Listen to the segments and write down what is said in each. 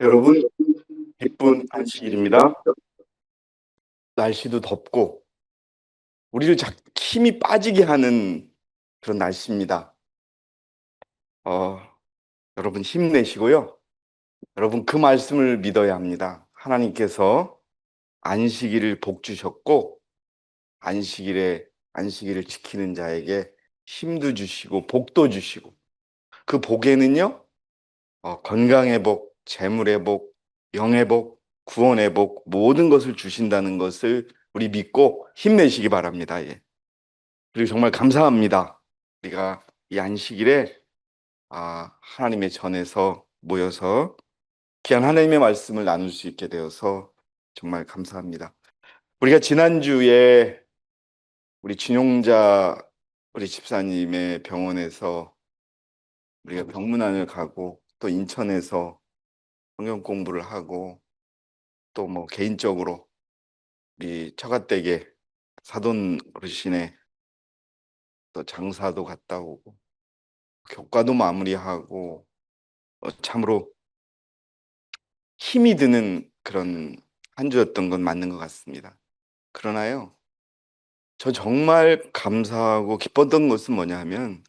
여러분, 기쁜 안식일입니다. 날씨도 덥고 우리를 힘이 빠지게 하는 그런 날씨입니다. 어, 여러분 힘내시고요. 여러분 그 말씀을 믿어야 합니다. 하나님께서 안식일을 복 주셨고 안식일을 지키는 자에게 힘도 주시고 복도 주시고 그 복에는요 건강의 복, 재물의 복, 영의 복, 구원의 복 모든 것을 주신다는 것을 우리 믿고 힘내시기 바랍니다. 예. 그리고 정말 감사합니다. 우리가 이 안식일에 하나님의 전에서 모여서 귀한 하나님의 말씀을 나눌 수 있게 되어서 정말 감사합니다. 우리가 지난주에 우리 진용자 우리 집사님의 병원에서 우리가 병문안을 가고 또 인천에서 성경 공부를 하고 또 뭐 개인적으로 우리 처가댁에 사돈 어르신의 또 장사도 갔다 오고 교과도 마무리하고 참으로 힘이 드는 그런 한 주였던 건 맞는 것 같습니다. 그러나요, 저 정말 감사하고 기뻤던 것은 뭐냐 하면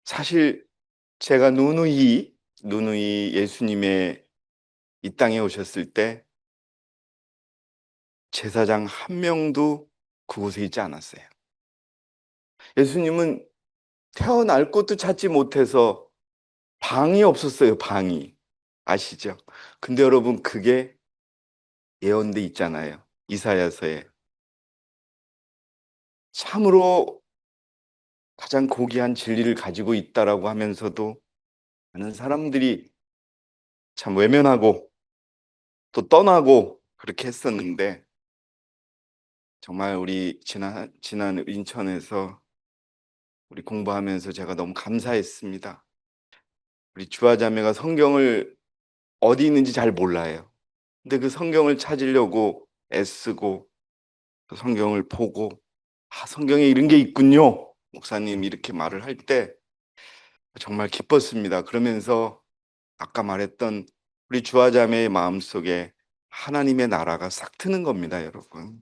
사실 제가 누누이 예수님의 이 땅에 오셨을 때 제사장 한 명도 그곳에 있지 않았어요. 예수님은 태어날 곳도 찾지 못해서 방이 없었어요, 방이. 아시죠? 근데 여러분, 그게 예언돼 있잖아요. 이사야서에. 참으로 가장 고귀한 진리를 가지고 있다라고 하면서도 많은 사람들이 참 외면하고 또 떠나고 그렇게 했었는데, 정말 우리 지난 인천에서 우리 공부하면서 제가 너무 감사했습니다. 우리 주아자매가 성경을 어디 있는지 잘 몰라요. 근데 그 성경을 찾으려고 애쓰고 그 성경을 보고 성경에 이런 게 있군요. 목사님 이렇게 말을 할 때 정말 기뻤습니다. 그러면서 아까 말했던 우리 주아자매의 마음속에 하나님의 나라가 싹 트는 겁니다, 여러분.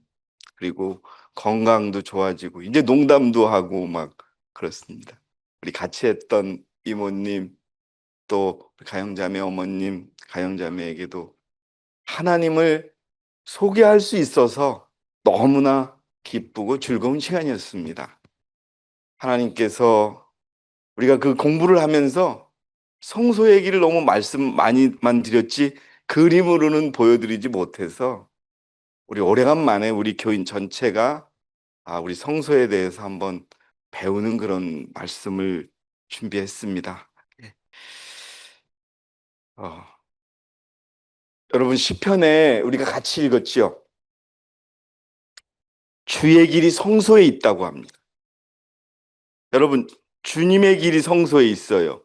그리고 건강도 좋아지고 이제 농담도 하고 막 그렇습니다. 우리 같이 했던 이모님 또 가영자매 어머님, 가영자매에게도 하나님을 소개할 수 있어서 너무나 기쁘고 즐거운 시간이었습니다. 하나님께서 우리가 그 공부를 하면서 성소 얘기를 너무 말씀 많이만 드렸지 그림으로는 보여드리지 못해서 우리 오래간만에 우리 교인 전체가 우리 성소에 대해서 한번 배우는 그런 말씀을 준비했습니다. 예. 여러분 시편에 우리가 같이 읽었지요. 주의 길이 성소에 있다고 합니다. 여러분 주님의 길이 성소에 있어요.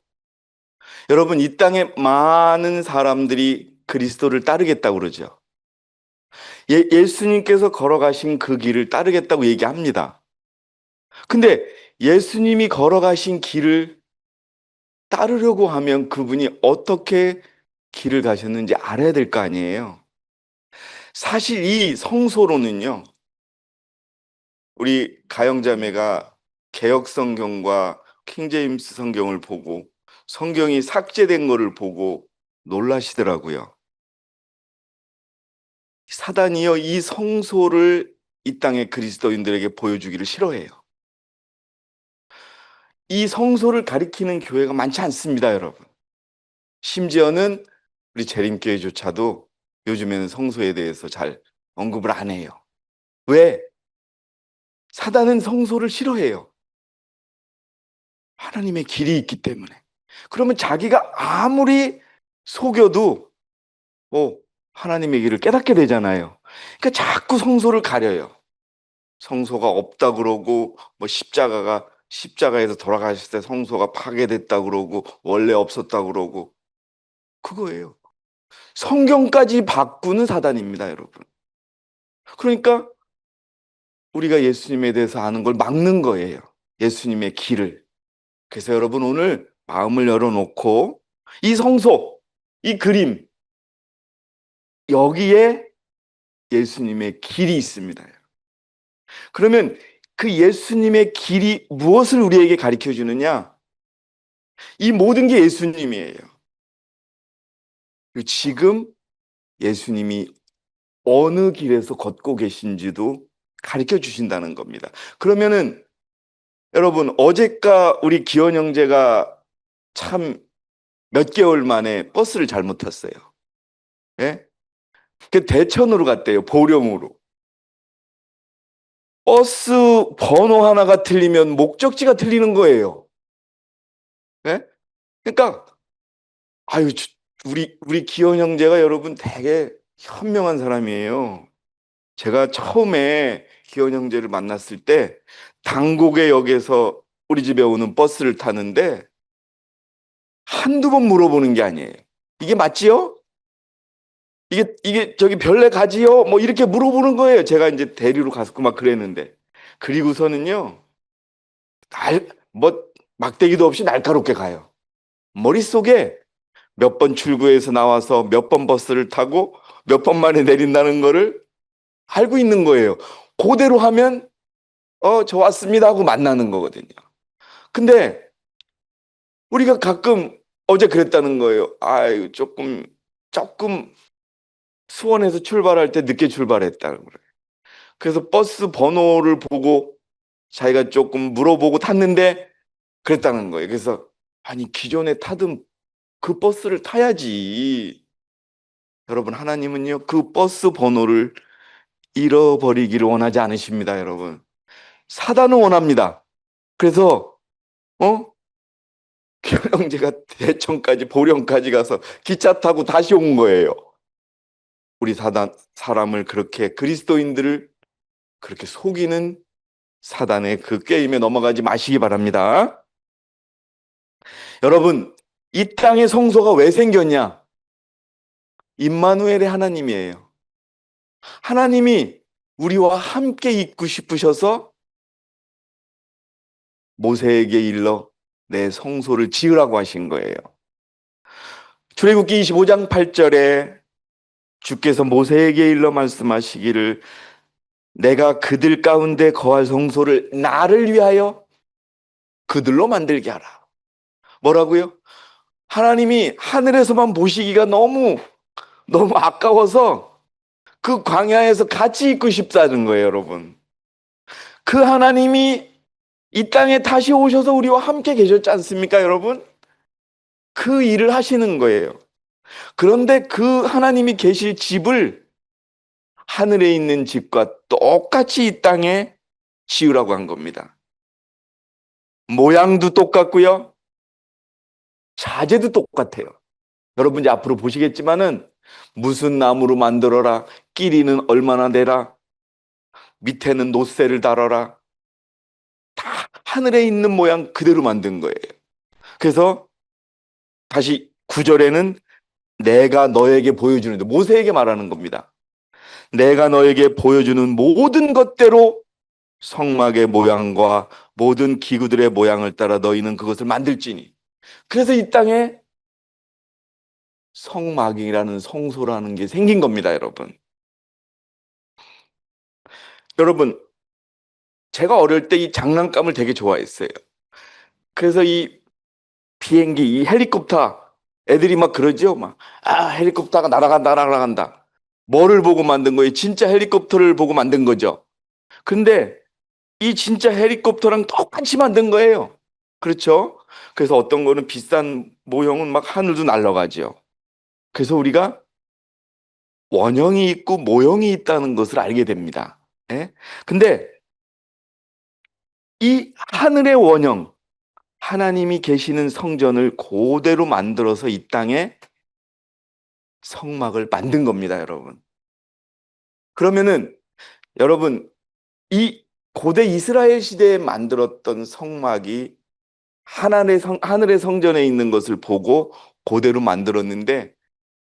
여러분 이 땅에 많은 사람들이 그리스도를 따르겠다고 그러죠. 예수님께서 걸어가신 그 길을 따르겠다고 얘기합니다. 근데 예수님이 걸어가신 길을 따르려고 하면 그분이 어떻게 길을 가셨는지 알아야 될 거 아니에요. 사실 이 성소로는요, 우리 가영자매가 개역 성경과 킹제임스 성경을 보고 성경이 삭제된 거를 보고 놀라시더라고요. 사단이요, 이 성소를 이 땅의 그리스도인들에게 보여주기를 싫어해요. 이 성소를 가리키는 교회가 많지 않습니다, 여러분. 심지어는 우리 재림교회조차도 요즘에는 성소에 대해서 잘 언급을 안 해요. 왜? 사단은 성소를 싫어해요. 하나님의 길이 있기 때문에. 그러면 자기가 아무리 속여도 하나님의 길을 깨닫게 되잖아요. 그러니까 자꾸 성소를 가려요. 성소가 없다 그러고 십자가에서 돌아가실 때 성소가 파괴됐다 그러고 원래 없었다 그러고 그거예요. 성경까지 바꾸는 사단입니다, 여러분. 그러니까 우리가 예수님에 대해서 아는 걸 막는 거예요. 예수님의 길을. 그래서 여러분 오늘 마음을 열어놓고 이 성소, 이 그림, 여기에 예수님의 길이 있습니다. 그러면 그 예수님의 길이 무엇을 우리에게 가르쳐 주느냐? 이 모든 게 예수님이에요. 지금 예수님이 어느 길에서 걷고 계신지도 가르쳐 주신다는 겁니다. 그러면은 여러분, 어제가 우리 기원 형제가 참 몇 개월 만에 버스를 잘못 탔어요. 예? 그 대천으로 갔대요. 보령으로. 버스 번호 하나가 틀리면 목적지가 틀리는 거예요. 예? 그러니까 아유, 우리 기원 형제가 여러분 되게 현명한 사람이에요. 제가 처음에 기원 형제를 만났을 때 당곡의 역에서 우리 집에 오는 버스를 타는데 한두 번 물어보는 게 아니에요. 이게 맞지요? 이게 저기 별내 가지요? 뭐 이렇게 물어보는 거예요. 제가 이제 대리로 갔고 막 그랬는데. 그리고서는요, 뭐 막대기도 없이 날카롭게 가요. 머릿속에 몇 번 출구에서 나와서 몇 번 버스를 타고 몇 번 만에 내린다는 거를 알고 있는 거예요. 그대로 하면 저 왔습니다 하고 만나는 거거든요. 근데 우리가 가끔 어제 그랬다는 거예요. 아유, 조금 수원에서 출발할 때 늦게 출발했다는 거예요. 그래서 버스 번호를 보고 자기가 조금 물어보고 탔는데 그랬다는 거예요. 그래서 아니, 기존에 타던 그 버스를 타야지. 여러분, 하나님은요, 그 버스 번호를 잃어버리기를 원하지 않으십니다, 여러분. 사단은 원합니다. 그래서 형제가 대천까지 보령까지 가서 기차 타고 다시 온 거예요. 우리 사람을 그렇게, 그리스도인들을 그렇게 속이는 사단의 그 게임에 넘어가지 마시기 바랍니다. 여러분, 이 땅의 성소가 왜 생겼냐? 임마누엘의 하나님이에요. 하나님이 우리와 함께 있고 싶으셔서 모세에게 일러 내 성소를 지으라고 하신 거예요. 출애굽기 25장 8절에 주께서 모세에게 일러 말씀하시기를 내가 그들 가운데 거할 성소를 나를 위하여 그들로 만들게 하라. 뭐라고요? 하나님이 하늘에서만 보시기가 너무 아까워서 그 광야에서 같이 있고 싶다는 거예요, 여러분. 그 하나님이 이 땅에 다시 오셔서 우리와 함께 계셨지 않습니까, 여러분? 그 일을 하시는 거예요. 그런데 그 하나님이 계실 집을 하늘에 있는 집과 똑같이 이 땅에 지으라고 한 겁니다. 모양도 똑같고요. 자재도 똑같아요. 여러분 이제 앞으로 보시겠지만은 무슨 나무로 만들어라, 끼리는 얼마나 되라, 밑에는 노쇠를 달아라, 다 하늘에 있는 모양 그대로 만든 거예요. 그래서 다시 9절에는 내가 너에게 보여주는데, 모세에게 말하는 겁니다. 내가 너에게 보여주는 모든 것대로 성막의 모양과 모든 기구들의 모양을 따라 너희는 그것을 만들지니. 그래서 이 땅에 성막이라는 성소라는 게 생긴 겁니다, 여러분. 여러분, 제가 어릴 때 이 장난감을 되게 좋아했어요. 그래서 이 비행기, 이 헬리콥터, 애들이 막 그러죠? 헬리콥터가 날아간다. 뭐를 보고 만든 거예요? 진짜 헬리콥터를 보고 만든 거죠. 근데 이 진짜 헬리콥터랑 똑같이 만든 거예요. 그렇죠? 그래서 어떤 거는 비싼 모형은 막 하늘도 날아가죠. 그래서 우리가 원형이 있고 모형이 있다는 것을 알게 됩니다. 예? 근데 이 하늘의 원형, 하나님이 계시는 성전을 그대로 만들어서 이 땅에 성막을 만든 겁니다, 여러분. 그러면은 여러분, 이 고대 이스라엘 시대에 만들었던 성막이 하늘의 성전에 있는 것을 보고 그대로 만들었는데,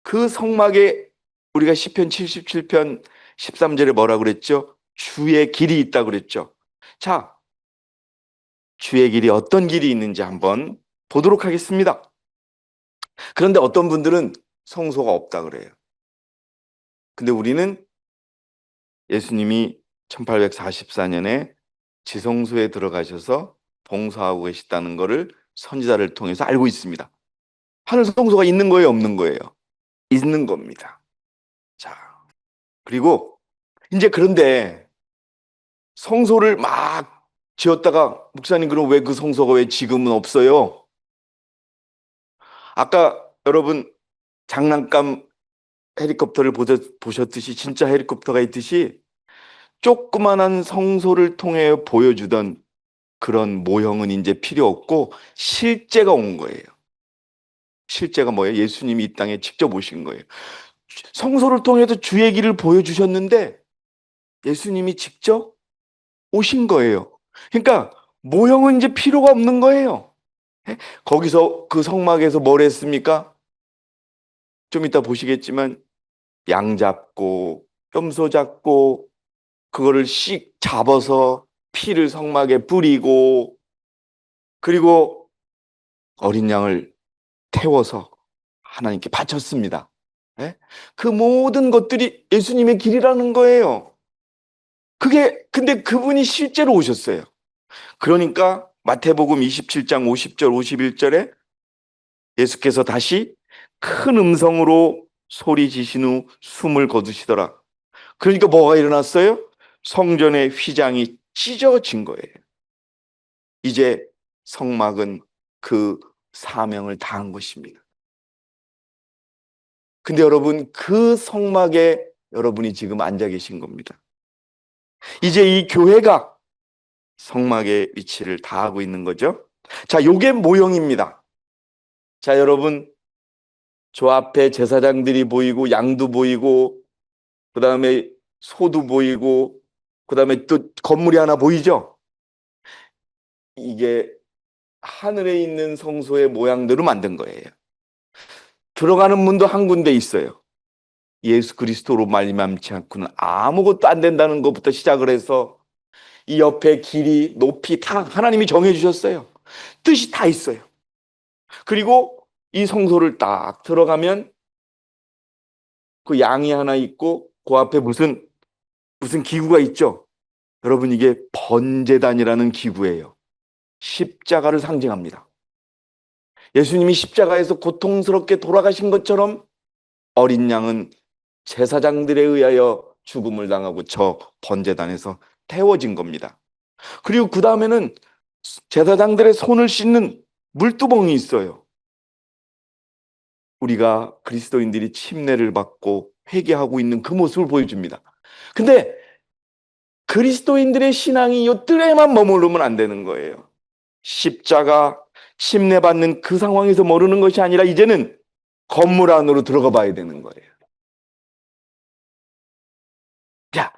그 성막에 우리가 시편 77편 13절에 뭐라 그랬죠? 주의 길이 있다고 그랬죠. 자, 주의 길이 어떤 길이 있는지 한번 보도록 하겠습니다. 그런데 어떤 분들은 성소가 없다 그래요. 근데 우리는 예수님이 1844년에 지성소에 들어가셔서 봉사하고 계시다는 것을 선지자를 통해서 알고 있습니다. 하늘 성소가 있는 거예요, 없는 거예요? 있는 겁니다. 자, 그리고 이제 그런데 성소를 막 지었다가 목사님 그럼 왜 그 성소가 왜 지금은 없어요? 아까 여러분 장난감 헬리콥터를 보셨듯이 진짜 헬리콥터가 있듯이 조그만한 성소를 통해 보여주던 그런 모형은 이제 필요 없고 실제가 온 거예요. 실제가 뭐예요? 예수님이 이 땅에 직접 오신 거예요. 성소를 통해서 주의 길을 보여주셨는데 예수님이 직접 오신 거예요. 그러니까 모형은 이제 필요가 없는 거예요. 거기서 그 성막에서 뭘 했습니까? 좀 이따 보시겠지만 양 잡고 염소 잡고 그거를 씩 잡아서 피를 성막에 뿌리고 그리고 어린 양을 태워서 하나님께 바쳤습니다. 예? 그 모든 것들이 예수님의 길이라는 거예요. 근데 그분이 실제로 오셨어요. 그러니까 마태복음 27장 50절 51절에 예수께서 다시 큰 음성으로 소리 지신 후 숨을 거두시더라. 그러니까 뭐가 일어났어요? 성전의 휘장이 찢어진 거예요. 이제 성막은 그 사명을 다한 것입니다. 근데 여러분, 그 성막에 여러분이 지금 앉아 계신 겁니다. 이제 이 교회가 성막의 위치를 다하고 있는 거죠. 자, 요게 모형입니다. 자, 여러분, 저 앞에 제사장들이 보이고 양도 보이고 그다음에 소도 보이고 그다음에 또 건물이 하나 보이죠? 이게 하늘에 있는 성소의 모양대로 만든 거예요. 들어가는 문도 한 군데 있어요. 예수 그리스도로 말미암지 않고는 아무것도 안 된다는 것부터 시작을 해서 이 옆에 길이 높이 다 하나님이 정해 주셨어요. 뜻이 다 있어요. 그리고 이 성소를 딱 들어가면 그 양이 하나 있고 그 앞에 무슨 기구가 있죠. 여러분 이게 번제단이라는 기구예요. 십자가를 상징합니다. 예수님이 십자가에서 고통스럽게 돌아가신 것처럼 어린 양은 제사장들에 의하여 죽음을 당하고 저 번제단에서 태워진 겁니다. 그리고 그 다음에는 제사장들의 손을 씻는 물두멍이 있어요. 우리가 그리스도인들이 침례를 받고 회개하고 있는 그 모습을 보여줍니다. 근데 그리스도인들의 신앙이 이 뜰에만 머무르면 안 되는 거예요. 십자가 침례받는 그 상황에서 머무르는 것이 아니라 이제는 건물 안으로 들어가 봐야 되는 거예요. 자,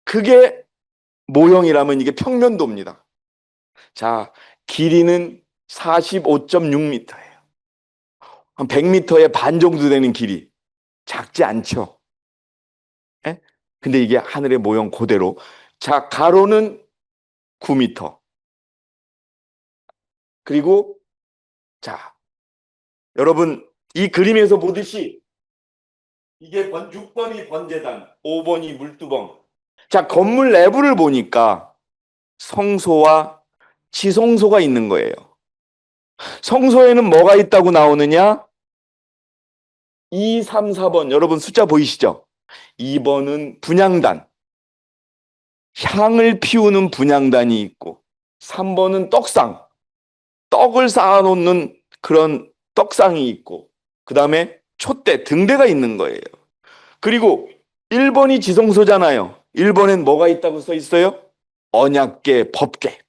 그게 모형이라면 이게 평면도입니다. 자, 길이는 45.6m예요. 한 100m의 반 정도 되는 길이. 작지 않죠? 예? 근데 이게 하늘의 모형 그대로. 자, 가로는 9m. 그리고 자, 여러분 이 그림에서 보듯이 이게 6번이 번제단, 5번이 물두멍. 자, 건물 내부를 보니까 성소와 지성소가 있는 거예요. 성소에는 뭐가 있다고 나오느냐? 2, 3, 4번. 여러분 숫자 보이시죠? 2번은 분향단. 향을 피우는 분향단이 있고 3번은 떡상. 떡을 쌓아놓는 그런 떡상이 있고 그 다음에 촛대, 등대가 있는 거예요. 그리고 1번이 지성소잖아요. 1번엔 뭐가 있다고 써 있어요? 언약궤, 법궤.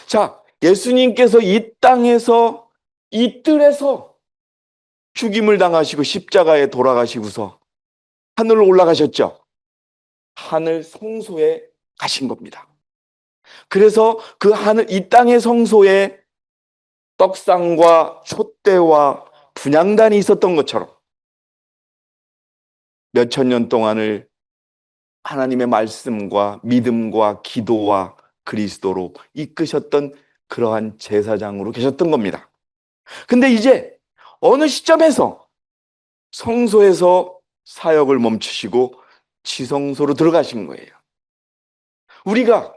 자, 예수님께서 이 땅에서 이 뜰에서 죽임을 당하시고 십자가에 돌아가시고서 하늘로 올라가셨죠. 하늘 성소에 가신 겁니다. 그래서 그 하늘 이 땅의 성소에 떡상과 촛대와 분향단이 있었던 것처럼 몇천 년 동안을 하나님의 말씀과 믿음과 기도와 그리스도로 이끄셨던 그러한 제사장으로 계셨던 겁니다. 근데 이제 어느 시점에서 성소에서 사역을 멈추시고 지성소로 들어가신 거예요. 우리가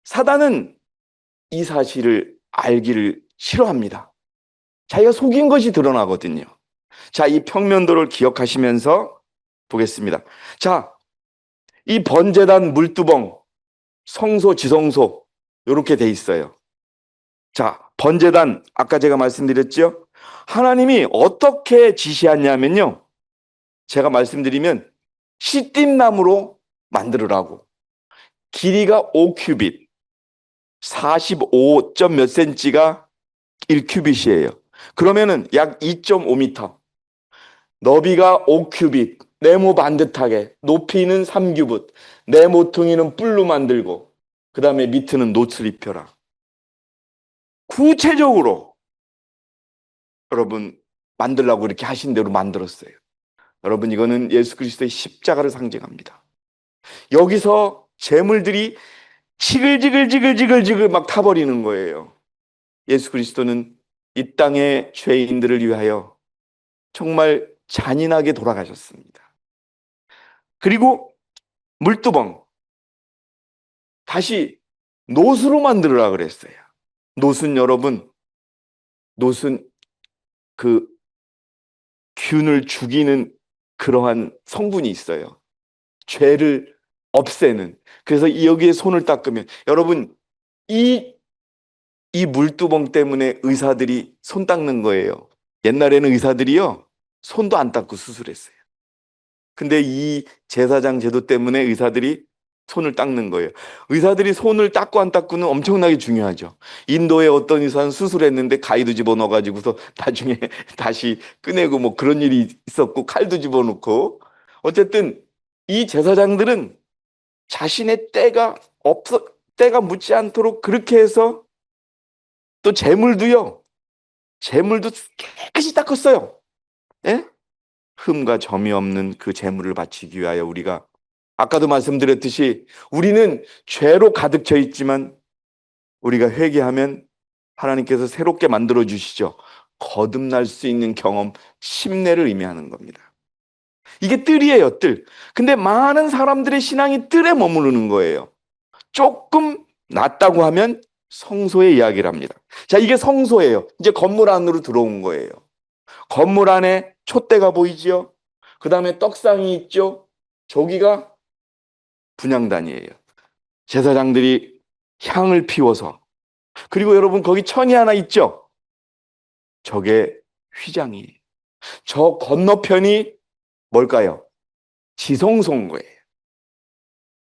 사단은 이 사실을 알기를 싫어합니다. 자기가 속인 것이 드러나거든요. 자, 이 평면도를 기억하시면서 보겠습니다. 자, 이 번제단 물두멍, 성소, 지성소 이렇게 돼 있어요. 자, 번제단 아까 제가 말씀드렸죠? 하나님이 어떻게 지시하냐면요. 제가 말씀드리면 시띠나무로 만들으라고. 길이가 5큐빗, 45. 몇 센치가 1큐빗이에요. 그러면은 약 2.5m. 너비가 5큐빗, 네모 반듯하게, 높이는 3규빗, 네 모퉁이는 뿔로 만들고, 그 다음에 밑에는 노트를 입혀라. 구체적으로 여러분 만들라고 이렇게 하신 대로 만들었어요. 여러분 이거는 예수 그리스도의 십자가를 상징합니다. 여기서 재물들이 지글지글 막 타버리는 거예요. 예수 그리스도는 이 땅의 죄인들을 위하여 정말 잔인하게 돌아가셨습니다. 그리고 물두멍 다시 노수로 만들으라 그랬어요. 노수는 여러분, 노수는 그 균을 죽이는 그러한 성분이 있어요. 죄를 없애는. 그래서 여기에 손을 닦으면 여러분 이 물두멍 때문에 의사들이 손 닦는 거예요. 옛날에는 의사들이요 손도 안 닦고 수술했어요. 근데 이 제사장 제도 때문에 의사들이 손을 닦는 거예요. 의사들이 손을 닦고 안 닦고는 엄청나게 중요하죠. 인도의 어떤 의사는 수술했는데 가위도 집어넣어가지고서 나중에 다시 꺼내고 뭐 그런 일이 있었고 칼도 집어넣고 어쨌든 이 제사장들은 자신의 때가 묻지 않도록 그렇게 해서 또 재물도 깨끗이 닦았어요. 예? 흠과 점이 없는 그 재물을 바치기 위하여 우리가 아까도 말씀드렸듯이 우리는 죄로 가득 차 있지만 우리가 회개하면 하나님께서 새롭게 만들어 주시죠. 거듭날 수 있는 경험, 심례를 의미하는 겁니다. 이게 뜰이에요, 뜰. 근데 많은 사람들의 신앙이 뜰에 머무르는 거예요. 조금 낫다고 하면 성소의 이야기를 합니다. 자, 이게 성소예요. 이제 건물 안으로 들어온 거예요. 건물 안에 촛대가 보이지요? 그 다음에 떡상이 있죠? 저기가 분향단이에요. 제사장들이 향을 피워서. 그리고 여러분 거기 천이 하나 있죠? 저게 휘장이에요. 저 건너편이 뭘까요? 지성소인 거예요.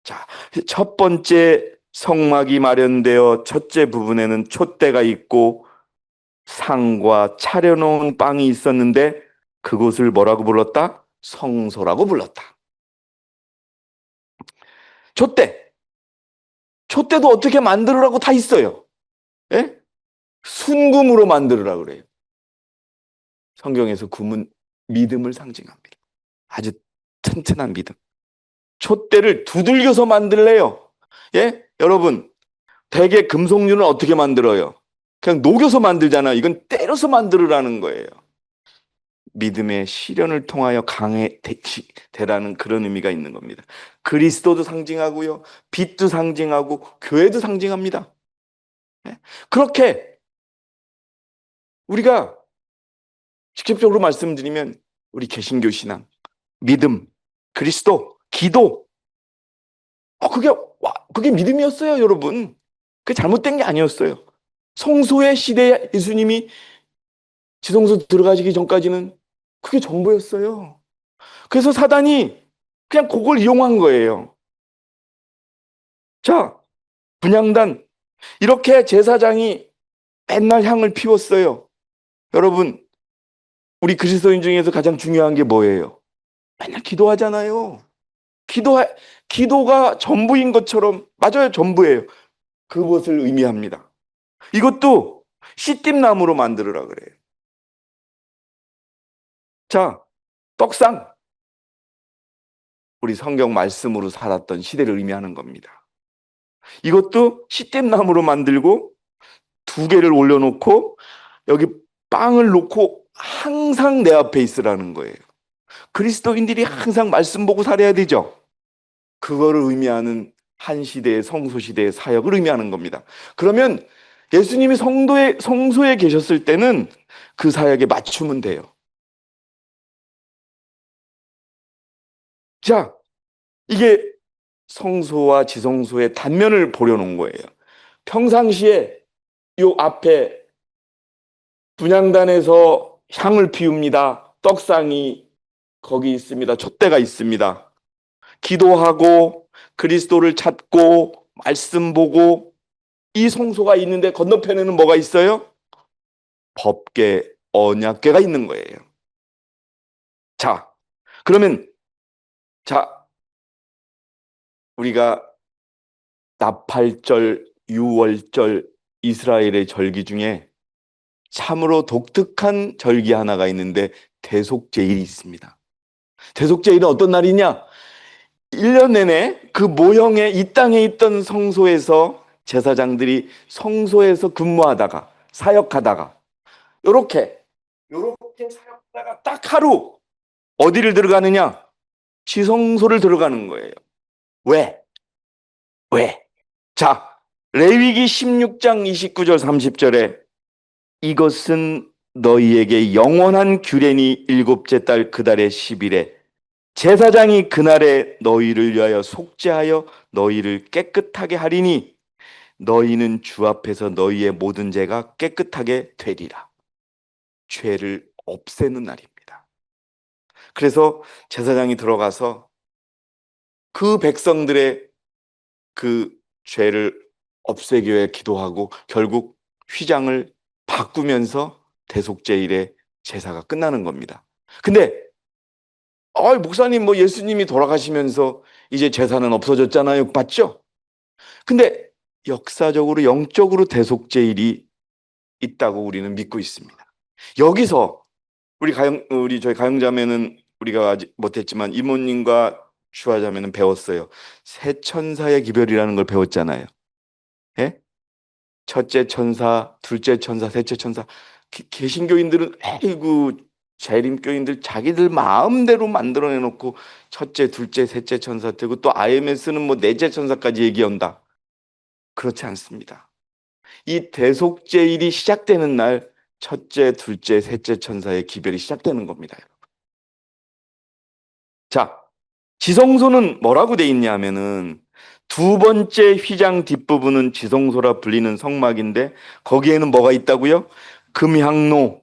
자, 첫 번째 성막이 마련되어 첫째 부분에는 촛대가 있고 상과 차려놓은 빵이 있었는데 그곳을 뭐라고 불렀다? 성소라고 불렀다. 촛대. 촛대도 어떻게 만들으라고 다 있어요. 예? 순금으로 만들으라고 그래요. 성경에서 금은 믿음을 상징합니다. 아주 튼튼한 믿음. 촛대를 두들겨서 만들래요. 예? 여러분, 대개 금속류는 어떻게 만들어요? 그냥 녹여서 만들잖아요. 이건 때려서 만들으라는 거예요. 믿음의 시련을 통하여 되라는 그런 의미가 있는 겁니다. 그리스도도 상징하고요. 빛도 상징하고 교회도 상징합니다. 예? 그렇게 우리가 직접적으로 말씀드리면 우리 개신교 신앙, 믿음, 그리스도, 기도 그게 믿음이었어요, 여러분. 그게 잘못된 게 아니었어요. 성소의 시대에 예수님이 지성소 들어가시기 전까지는 그게 전부였어요. 그래서 사단이 그냥 그걸 이용한 거예요. 자, 분향단 이렇게 제사장이 맨날 향을 피웠어요. 여러분, 우리 그리스도인 중에서 가장 중요한 게 뭐예요? 맨날 기도하잖아요. 기도가 전부인 것처럼 맞아요, 전부예요. 그것을 의미합니다. 이것도 씨띠나무로 만들으라 그래요. 자, 떡상. 우리 성경 말씀으로 살았던 시대를 의미하는 겁니다. 이것도 씨띠나무로 만들고 두 개를 올려놓고 여기 빵을 놓고 항상 내 앞에 있으라는 거예요. 그리스도인들이 항상 말씀 보고 살아야 되죠. 그거를 의미하는 한 시대의 성소 시대의 사역을 의미하는 겁니다. 그러면 예수님이 성소에 계셨을 때는 그 사역에 맞추면 돼요. 자, 이게 성소와 지성소의 단면을 보려놓은 거예요. 평상시에 요 앞에 분향단에서 향을 피웁니다. 떡상이 거기 있습니다. 촛대가 있습니다. 기도하고 그리스도를 찾고 말씀 보고 이 성소가 있는데 건너편에는 뭐가 있어요? 법궤, 언약궤가 있는 거예요. 자, 그러면 자, 우리가 나팔절, 유월절, 이스라엘의 절기 중에 참으로 독특한 절기 하나가 있는데 대속제일이 있습니다. 대속제일은 어떤 날이냐? 1년 내내 그 모형의 이 땅에 있던 성소에서 제사장들이 성소에서 근무하다가 사역하다가 요렇게 사역하다가 딱 하루 어디를 들어가느냐? 지성소를 들어가는 거예요. 왜? 왜? 자, 레위기 16장 29절 30절에 이것은 너희에게 영원한 규례니 일곱째 달 그달의 10일에 제사장이 그날에 너희를 위하여 속죄하여 너희를 깨끗하게 하리니 너희는 주 앞에서 너희의 모든 죄가 깨끗하게 되리라. 죄를 없애는 날입니다. 그래서 제사장이 들어가서 그 백성들의 그 죄를 없애기 위해 기도하고 결국 휘장을 바꾸면서 대속제일의 제사가 끝나는 겁니다. 근데 목사님 뭐 예수님이 돌아가시면서 이제 제사는 없어졌잖아요. 맞죠? 근데 역사적으로 영적으로 대속제일이 있다고 우리는 믿고 있습니다. 여기서 저희 가영자매는 우리가 아직 못했지만 이모님과 주화자매는 배웠어요. 세 천사의 기별이라는 걸 배웠잖아요. 예? 첫째 천사, 둘째 천사, 셋째 천사. 개신교인들은 에이구 재림교인들 자기들 마음대로 만들어내 놓고 첫째, 둘째, 셋째 천사 되고 또 IMS는 뭐 넷째 천사까지 얘기한다. 그렇지 않습니다. 이 대속제일이 시작되는 날 첫째, 둘째, 셋째 천사의 기별이 시작되는 겁니다. 자, 지성소는 뭐라고 돼 있냐 하면은 두 번째 휘장 뒷부분은 지성소라 불리는 성막인데 거기에는 뭐가 있다고요? 금향로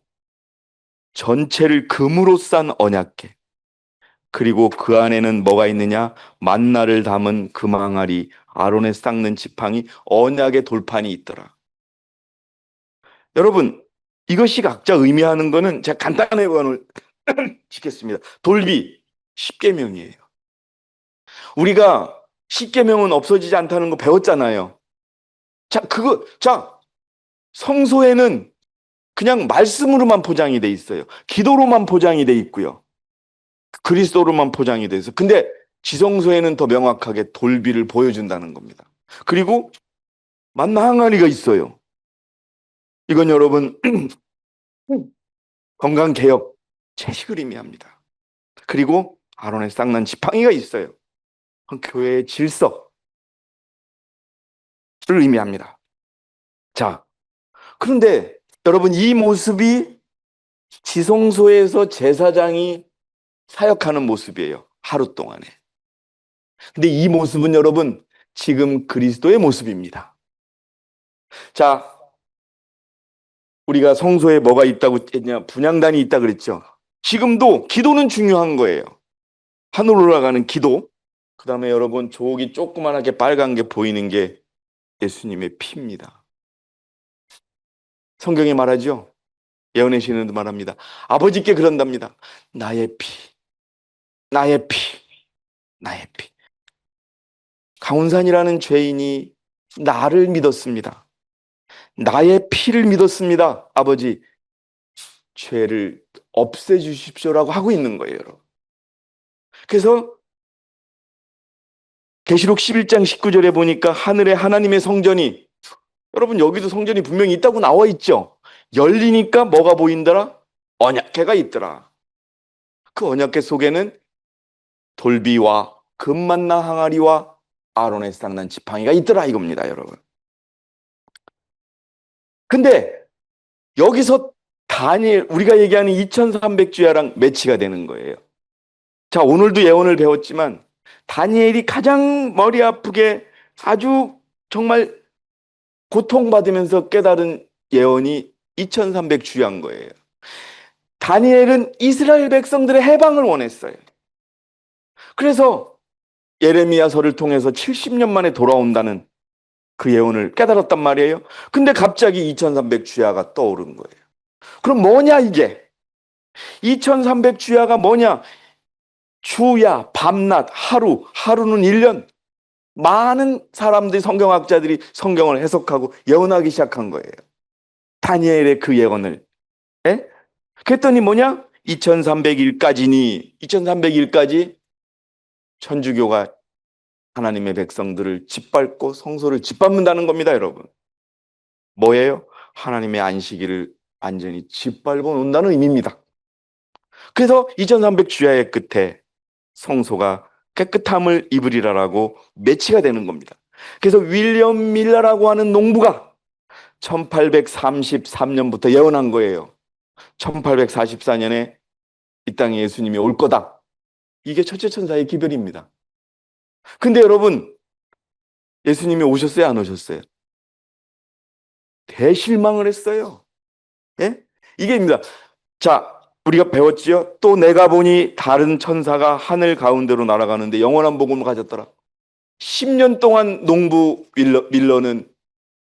전체를 금으로 싼 언약궤. 그리고 그 안에는 뭐가 있느냐? 만나를 담은 금항아리, 아론의 쌍는 지팡이, 언약의 돌판이 있더라. 여러분, 이것이 각자 의미하는 거는 제가 간단하게 오늘 짓겠습니다. 돌비, 십계명이에요. 우리가 십계명은 없어지지 않다는 거 배웠잖아요. 자, 성소에는 그냥 말씀으로만 포장이 돼 있어요. 기도로만 포장이 돼 있고요. 그리스도로만 포장이 돼 있어요. 근데 지성소에는 더 명확하게 돌비를 보여준다는 겁니다. 그리고 만나 항아리가 있어요. 이건 여러분 건강개혁 채식을 의미합니다. 그리고 아론의 쌍난 지팡이가 있어요. 교회의 질서를 의미합니다. 자, 그런데 여러분 이 모습이 지성소에서 제사장이 사역하는 모습이에요. 하루 동안에. 근데 이 모습은 여러분 지금 그리스도의 모습입니다. 자, 우리가 성소에 뭐가 있다고 했냐? 분향단이 있다 그랬죠. 지금도 기도는 중요한 거예요. 하늘 올라가는 기도. 그 다음에 여러분 저기 조그만하게 빨간 게 보이는 게 예수님의 피입니다. 성경에 말하죠. 예언의 시인도 말합니다. 아버지께 그런답니다. 나의 피, 나의 피, 나의 피. 강훈산이라는 죄인이 나를 믿었습니다. 나의 피를 믿었습니다. 아버지, 죄를 없애주십시오라고 하고 있는 거예요. 여러분. 그래서 계시록 11장 19절에 보니까 하늘에 하나님의 성전이 여러분 여기도 성전이 분명히 있다고 나와 있죠. 열리니까 뭐가 보인더라? 언약궤가 있더라. 그 언약궤 속에는 돌비와 금만나 항아리와 아론의 쌍난 지팡이가 있더라 이겁니다, 여러분. 근데 여기서 다니엘, 우리가 얘기하는 2300주야랑 매치가 되는 거예요. 자, 오늘도 예언을 배웠지만 다니엘이 가장 머리 아프게 아주 정말 고통받으면서 깨달은 예언이 2300주야인 거예요. 다니엘은 이스라엘 백성들의 해방을 원했어요. 그래서 예레미야서를 통해서 70년 만에 돌아온다는 그 예언을 깨달았단 말이에요. 근데 갑자기 2300주야가 떠오른 거예요. 그럼 뭐냐 이게? 2300주야가 뭐냐? 주야, 밤낮, 하루, 하루는 1년. 많은 사람들이, 성경학자들이 성경을 해석하고 예언하기 시작한 거예요. 다니엘의 그 예언을. 예? 그랬더니 뭐냐? 2300일까지니, 2300일까지 천주교가 하나님의 백성들을 짓밟고 성소를 짓밟는다는 겁니다, 여러분. 뭐예요? 하나님의 안식일을 완전히 짓밟아 놓는다는 의미입니다. 그래서 2300주야의 끝에 성소가 깨끗함을 입으리라라고 매치가 되는 겁니다. 그래서 윌리엄 밀러라고 하는 농부가 1833년부터 예언한 거예요. 1844년에 이 땅에 예수님이 올 거다. 이게 첫째 천사의 기별입니다. 근데 여러분, 예수님이 오셨어요, 안 오셨어요? 대실망을 했어요. 예? 이게입니다. 자, 우리가 배웠지요? 또 내가 보니 다른 천사가 하늘 가운데로 날아가는데 영원한 복음을 가졌더라. 10년 동안 농부 밀러는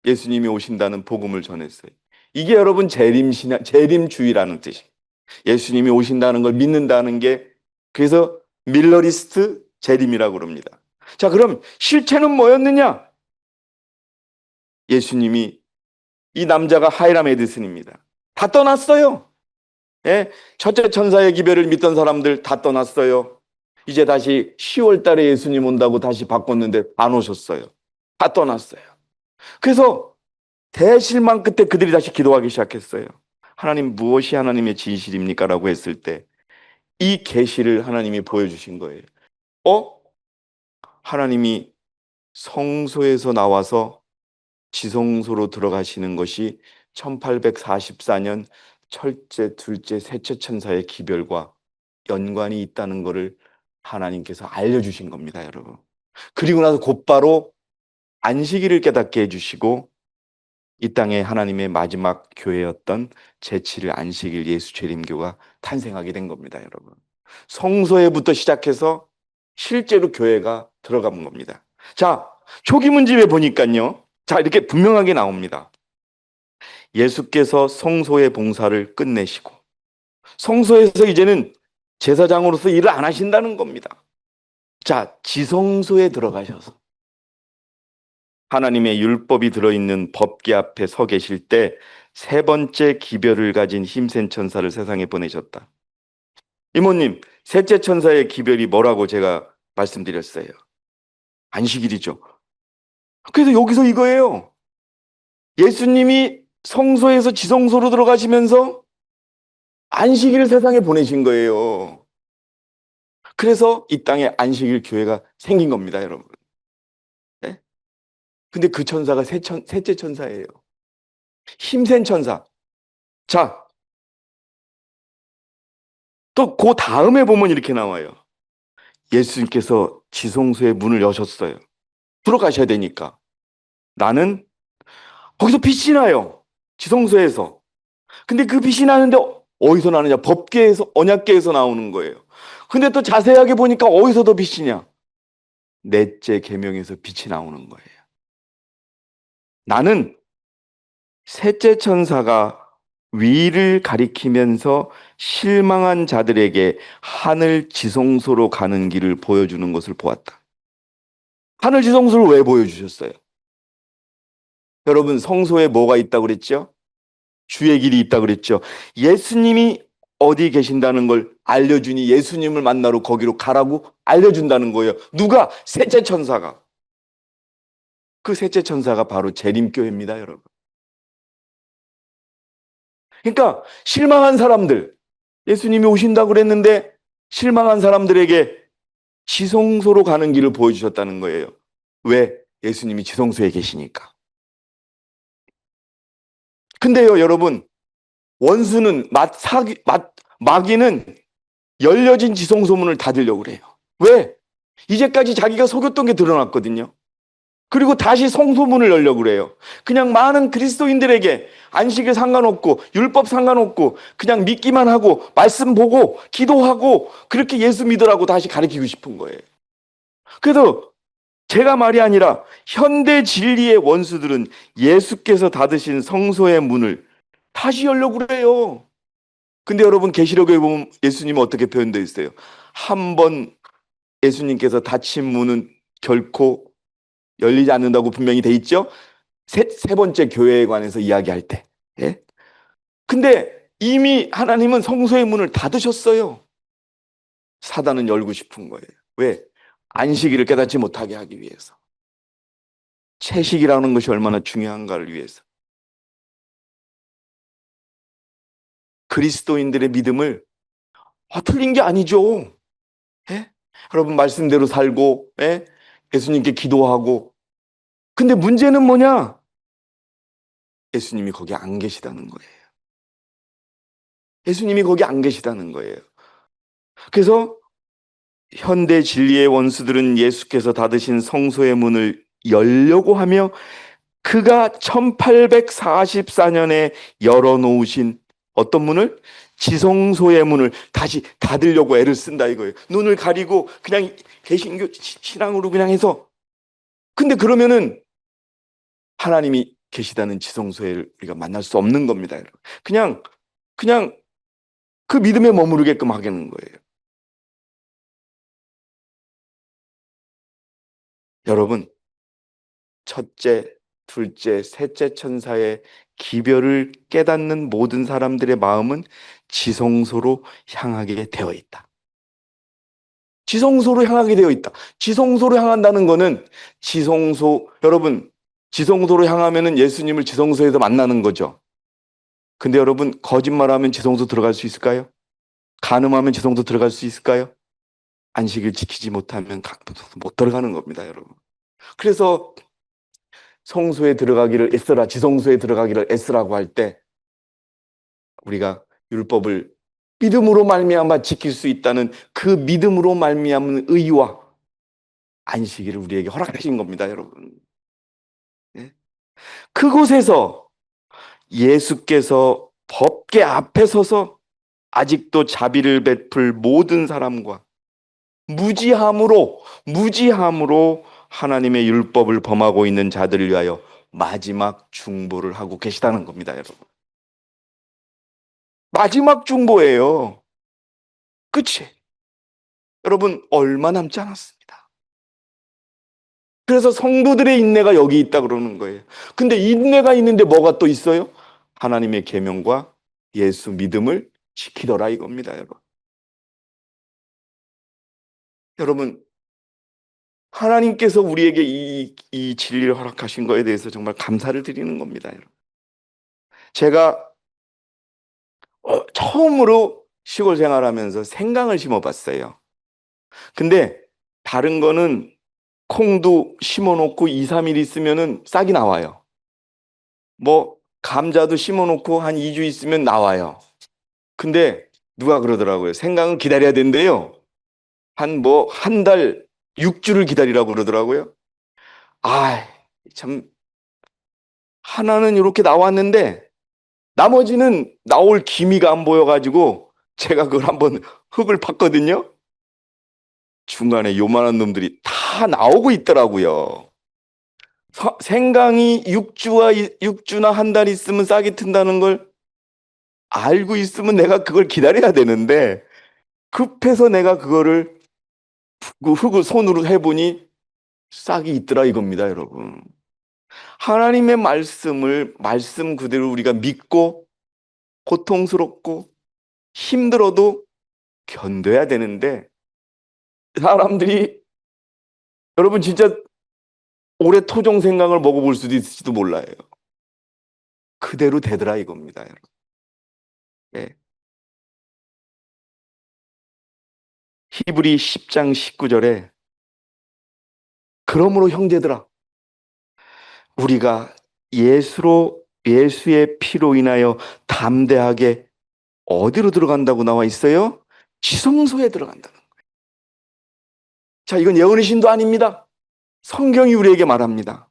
예수님이 오신다는 복음을 전했어요. 이게 여러분 재림주의라는 뜻이에요. 예수님이 오신다는 걸 믿는다는 게, 그래서 밀러리스트 재림이라고 그럽니다. 자, 그럼 실체는 뭐였느냐? 예수님이, 이 남자가 하이람 에디슨입니다. 다 떠났어요. 예? 첫째 천사의 기별을 믿던 사람들 다 떠났어요. 이제 다시 10월 달에 예수님 온다고 다시 바꿨는데 안 오셨어요. 다 떠났어요. 그래서 대실망 끝에 그들이 다시 기도하기 시작했어요. 하나님, 무엇이 하나님의 진실입니까? 라고 했을 때 이 계시를 하나님이 보여주신 거예요. 하나님이 성소에서 나와서 지성소로 들어가시는 것이 1844년 첫째, 둘째, 셋째 천사의 기별과 연관이 있다는 것을 하나님께서 알려주신 겁니다, 여러분. 그리고 나서 곧바로 안식일을 깨닫게 해주시고 이 땅에 하나님의 마지막 교회였던 제7일 안식일 예수재림교가 탄생하게 된 겁니다, 여러분. 성소에부터 시작해서 실제로 교회가 들어간 겁니다. 자, 초기 문집에 보니까요. 자, 이렇게 분명하게 나옵니다. 예수께서 성소의 봉사를 끝내시고 성소에서 이제는 제사장으로서 일을 안 하신다는 겁니다. 자, 지성소에 들어가셔서 하나님의 율법이 들어있는 법궤 앞에 서 계실 때 세 번째 기별을 가진 힘센 천사를 세상에 보내셨다. 이모님, 셋째 천사의 기별이 뭐라고 제가 말씀드렸어요? 안식일이죠. 그래서 여기서 이거예요. 예수님이 성소에서 지성소로 들어가시면서 안식일을 세상에 보내신 거예요. 그래서 이 땅에 안식일 교회가 생긴 겁니다, 여러분. 네? 근데 그 천사가 셋째 천사예요. 힘센 천사. 자, 또 그 다음에 보면 이렇게 나와요. 예수님께서 지성소의 문을 여셨어요. 들어가셔야 되니까. 나는 거기서 빛이 나요. 지성소에서. 근데 그 빛이 나는데 어디서 나느냐? 법궤에서, 언약궤에서 나오는 거예요. 근데 또 자세하게 보니까 어디서 더 빛이냐? 넷째 계명에서 빛이 나오는 거예요. 나는 셋째 천사가 위를 가리키면서 실망한 자들에게 하늘 지성소로 가는 길을 보여주는 것을 보았다. 하늘 지성소를 왜 보여주셨어요? 여러분, 성소에 뭐가 있다고 그랬죠? 주의 길이 있다고 그랬죠. 예수님이 어디 계신다는 걸 알려주니 예수님을 만나러 거기로 가라고 알려준다는 거예요. 누가? 셋째 천사가. 그 셋째 천사가 바로 재림교회입니다, 여러분. 그러니까 실망한 사람들, 예수님이 오신다고 그랬는데 실망한 사람들에게 지성소로 가는 길을 보여주셨다는 거예요. 왜? 예수님이 지성소에 계시니까. 근데요, 여러분, 원수는 마귀는 열려진 지성소문을 닫으려고 그래요. 왜? 이제까지 자기가 속였던 게 드러났거든요. 그리고 다시 성소문을 열려고 그래요. 그냥 많은 그리스도인들에게 안식일 상관없고 율법 상관없고 그냥 믿기만 하고 말씀 보고 기도하고 그렇게 예수 믿으라고 다시 가르치고 싶은 거예요. 그래서 제가 말이 아니라 현대 진리의 원수들은 예수께서 닫으신 성소의 문을 다시 열려고 그래요. 근데 여러분 계시록에 보면 예수님은 어떻게 표현되어 있어요? 한 번 예수님께서 닫힌 문은 결코 열리지 않는다고 분명히 돼 있죠? 세 번째 교회에 관해서 이야기할 때. 예? 근데 이미 하나님은 성소의 문을 닫으셨어요. 사단은 열고 싶은 거예요. 왜? 안식일을 깨닫지 못하게 하기 위해서. 채식이라는 것이 얼마나 중요한가를 위해서. 그리스도인들의 믿음을 틀린 게 아니죠. 예? 여러분 말씀대로 살고 예? 예수님께 기도하고 근데 문제는 뭐냐? 예수님이 거기 안 계시다는 거예요. 예수님이 거기 안 계시다는 거예요. 그래서 현대 진리의 원수들은 예수께서 닫으신 성소의 문을 열려고 하며 그가 1844년에 열어놓으신 어떤 문을? 지성소의 문을 다시 닫으려고 애를 쓴다 이거예요. 눈을 가리고 그냥 개신교 신앙으로 그냥 해서 근데 그러면은 하나님이 계시다는 지성소에 우리가 만날 수 없는 겁니다. 여러분. 그냥 그 믿음에 머무르게끔 하겠는 거예요. 여러분 첫째, 둘째, 셋째 천사의 기별을 깨닫는 모든 사람들의 마음은 지성소로 향하게 되어 있다. 지성소로 향하게 되어 있다. 지성소로 향한다는 거는 여러분, 지성소로 향하면은 예수님을 지성소에서 만나는 거죠. 근데 여러분, 거짓말하면 지성소 들어갈 수 있을까요? 간음하면 지성소 들어갈 수 있을까요? 안식일 지키지 못하면 못 들어가는 겁니다, 여러분. 그래서 성소에 들어가기를 애써라, 지성소에 들어가기를 애쓰라고 할 때 우리가 율법을 믿음으로 말미암아 지킬 수 있다는 그 믿음으로 말미암은 의와 안식일을 우리에게 허락하신 겁니다, 여러분. 네? 그곳에서 예수께서 법계 앞에 서서 아직도 자비를 베풀 모든 사람과 무지함으로 하나님의 율법을 범하고 있는 자들을 위하여 마지막 중보를 하고 계시다는 겁니다, 여러분. 마지막 중보예요. 끝이. 여러분, 얼마 남지 않았습니다. 그래서 성도들의 인내가 여기 있다 그러는 거예요. 근데 인내가 있는데 뭐가 또 있어요? 하나님의 계명과 예수 믿음을 지키더라 이겁니다, 여러분. 여러분, 하나님께서 우리에게 이 진리를 허락하신 거에 대해서 정말 감사를 드리는 겁니다, 여러분. 제가 처음으로 시골 생활하면서 생강을 심어봤어요. 근데 다른 거는 콩도 심어놓고 2, 3일 있으면은 싹이 나와요. 뭐 감자도 심어놓고 한 2주 있으면 나와요. 근데 누가 그러더라고요. 생강은 기다려야 된대요. 한 달 6주를 기다리라고 그러더라고요. 아, 참 하나는 이렇게 나왔는데 나머지는 나올 기미가 안 보여가지고 제가 그걸 한번 흙을 팠거든요. 중간에 요만한 놈들이 다 나오고 있더라고요. 생강이 6주나 한 달 있으면 싹이 튼다는 걸 알고 있으면 내가 그걸 기다려야 되는데 급해서 내가 그거를 그 흙을 손으로 해보니 싹이 있더라 이겁니다, 여러분. 하나님의 말씀 그대로 우리가 믿고 고통스럽고 힘들어도 견뎌야 되는데 사람들이 여러분 진짜 올해 토종 생강을 먹어볼 수도 있을지도 몰라요. 그대로 되더라 이겁니다, 여러분. 예. 히브리 10장 19절에 그러므로 형제들아 우리가 예수의 피로 인하여 담대하게 어디로 들어간다고 나와 있어요? 지성소에 들어간다는 거예요. 자, 이건 예언의 신도 아닙니다. 성경이 우리에게 말합니다.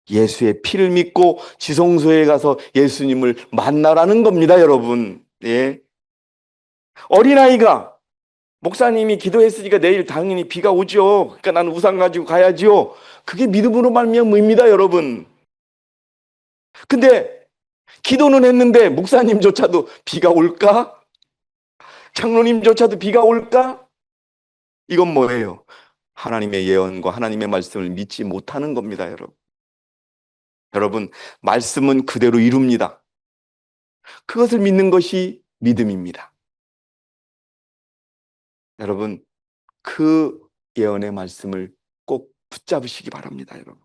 예수의 피를 믿고 지성소에 가서 예수님을 만나라는 겁니다, 여러분. 예. 어린아이가 목사님이 기도했으니까 내일 당연히 비가 오죠. 그러니까 나는 우산 가지고 가야지요. 그게 믿음으로 말미암음입니다, 여러분. 근데 기도는 했는데 목사님조차도 비가 올까? 장로님조차도 비가 올까? 이건 뭐예요? 하나님의 예언과 하나님의 말씀을 믿지 못하는 겁니다, 여러분. 여러분, 말씀은 그대로 이룹니다. 그것을 믿는 것이 믿음입니다. 여러분, 그 예언의 말씀을 꼭 붙잡으시기 바랍니다, 여러분.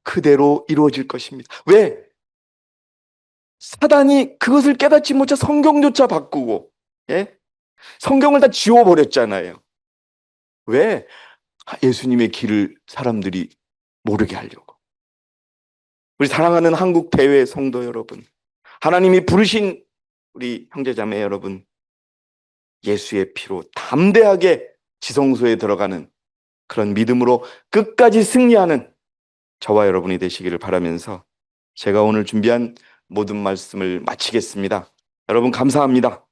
그대로 이루어질 것입니다. 왜? 사단이 그것을 깨닫지 못해 성경조차 바꾸고, 예? 성경을 다 지워버렸잖아요. 왜? 예수님의 길을 사람들이 모르게 하려고. 우리 사랑하는 한국 대회 성도 여러분, 하나님이 부르신 우리 형제자매 여러분, 예수의 피로 담대하게 지성소에 들어가는 그런 믿음으로 끝까지 승리하는 저와 여러분이 되시기를 바라면서 제가 오늘 준비한 모든 말씀을 마치겠습니다. 여러분 감사합니다.